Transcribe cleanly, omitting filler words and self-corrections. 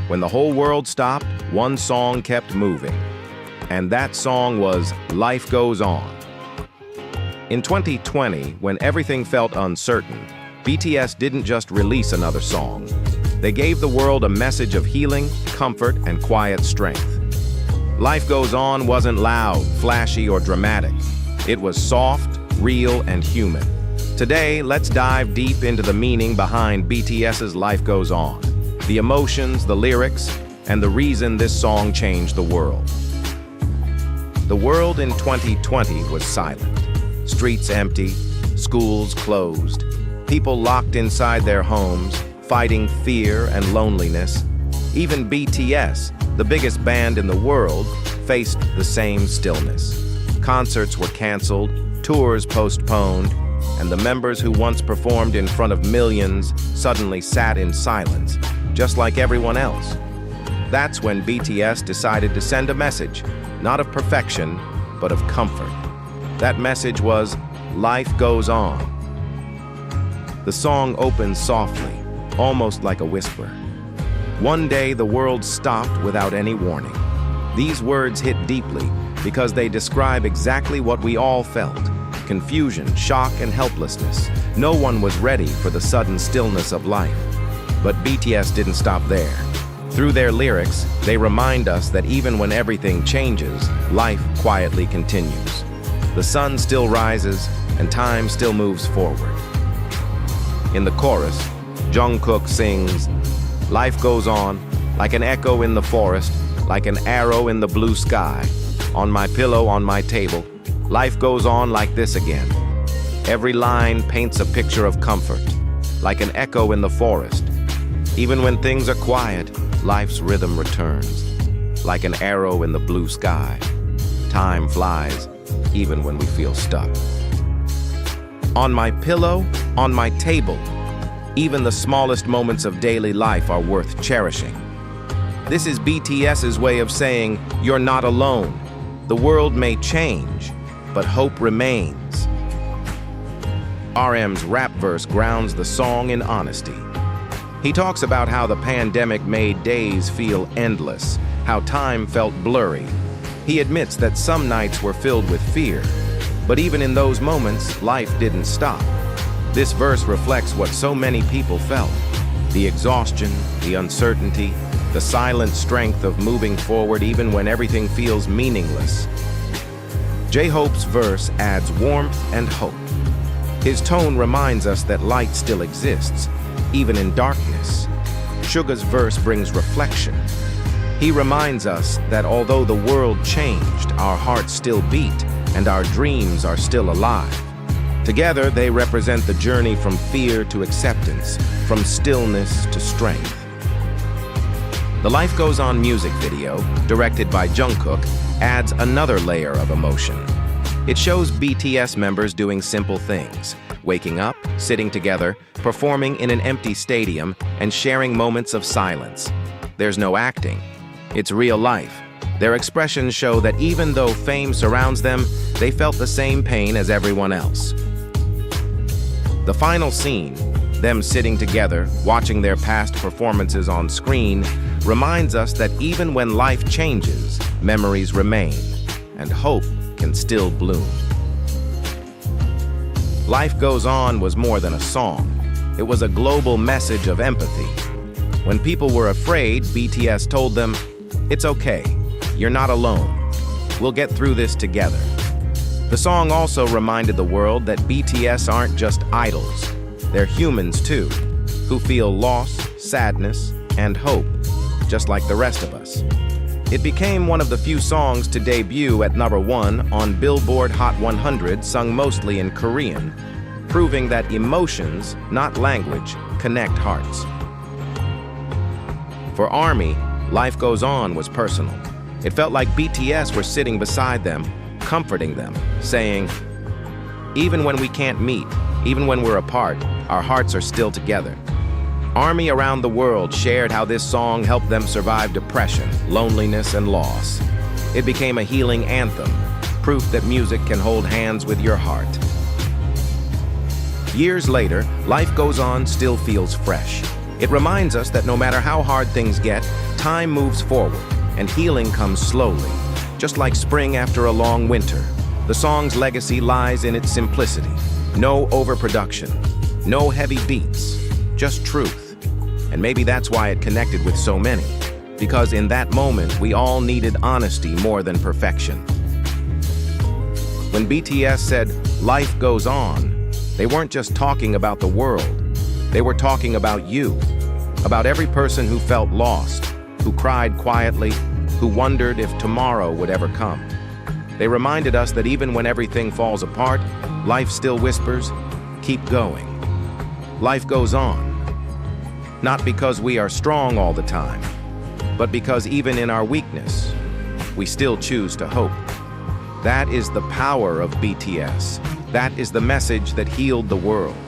When the whole world stopped, one song kept moving. And that song was Life Goes On. In 2020, when everything felt uncertain, BTS didn't just release another song. They gave the world a message of healing, comfort, and quiet strength. Life Goes On wasn't loud, flashy, or dramatic. It was soft, real, and human. Today, let's dive deep into the meaning behind BTS's Life Goes On, the emotions, the lyrics, and the reason this song changed the world. The world in 2020 was silent. Streets empty, schools closed, people locked inside their homes, fighting fear and loneliness. Even BTS, the biggest band in the world, faced the same stillness. Concerts were canceled, tours postponed, and the members who once performed in front of millions suddenly sat in silence, just like everyone else. That's when BTS decided to send a message, not of perfection, but of comfort. That message was, life goes on. The song opens softly, almost like a whisper. One day the world stopped without any warning. These words hit deeply because they describe exactly what we all felt: confusion, shock, and helplessness. No one was ready for the sudden stillness of life. But BTS didn't stop there. Through their lyrics, they remind us that even when everything changes, life quietly continues. The sun still rises, and time still moves forward. In the chorus, Jungkook sings, "Life goes on, like an echo in the forest, like an arrow in the blue sky. On my pillow, on my table, life goes on like this again." Every line paints a picture of comfort, like an echo in the forest. Even when things are quiet, life's rhythm returns, like an arrow in the blue sky. Time flies, even when we feel stuck. On my pillow, on my table, even the smallest moments of daily life are worth cherishing. This is BTS's way of saying, you're not alone. The world may change, but hope remains. RM's rap verse grounds the song in honesty. He talks about how the pandemic made days feel endless, how time felt blurry. He admits that some nights were filled with fear, but even in those moments, life didn't stop. This verse reflects what so many people felt: the exhaustion, the uncertainty, the silent strength of moving forward even when everything feels meaningless. J-Hope's verse adds warmth and hope. His tone reminds us that light still exists, even in darkness. Suga's verse brings reflection. He reminds us that although the world changed, our hearts still beat and our dreams are still alive. Together, they represent the journey from fear to acceptance, from stillness to strength. The Life Goes On music video, directed by Jungkook, adds another layer of emotion. It shows BTS members doing simple things: waking up, sitting together, performing in an empty stadium, and sharing moments of silence. There's no acting. It's real life. Their expressions show that even though fame surrounds them, they felt the same pain as everyone else. The final scene, them sitting together, watching their past performances on screen, reminds us that even when life changes, memories remain, and hope can still bloom. Life Goes On was more than a song. It was a global message of empathy. When people were afraid, BTS told them, "It's okay. You're not alone. We'll get through this together." The song also reminded the world that BTS aren't just idols. They're humans too, who feel loss, sadness, and hope, just like the rest of us. It became one of the few songs to debut at #1 on Billboard Hot 100, sung mostly in Korean, proving that emotions, not language, connect hearts. For ARMY, Life Goes On was personal. It felt like BTS were sitting beside them, comforting them, saying, "Even when we can't meet, even when we're apart, our hearts are still together." ARMY around the world shared how this song helped them survive depression, loneliness, and loss. It became a healing anthem, proof that music can hold hands with your heart. Years later, Life Goes On still feels fresh. It reminds us that no matter how hard things get, time moves forward, and healing comes slowly, just like spring after a long winter. The song's legacy lies in its simplicity. No overproduction, no heavy beats, just truth. And maybe that's why it connected with so many, because in that moment, we all needed honesty more than perfection. When BTS said, "Life goes on," they weren't just talking about the world. They were talking about you, about every person who felt lost, who cried quietly, who wondered if tomorrow would ever come. They reminded us that even when everything falls apart, life still whispers, "Keep going." Life goes on. Not because we are strong all the time, but because even in our weakness, we still choose to hope. That is the power of BTS. That is the message that healed the world.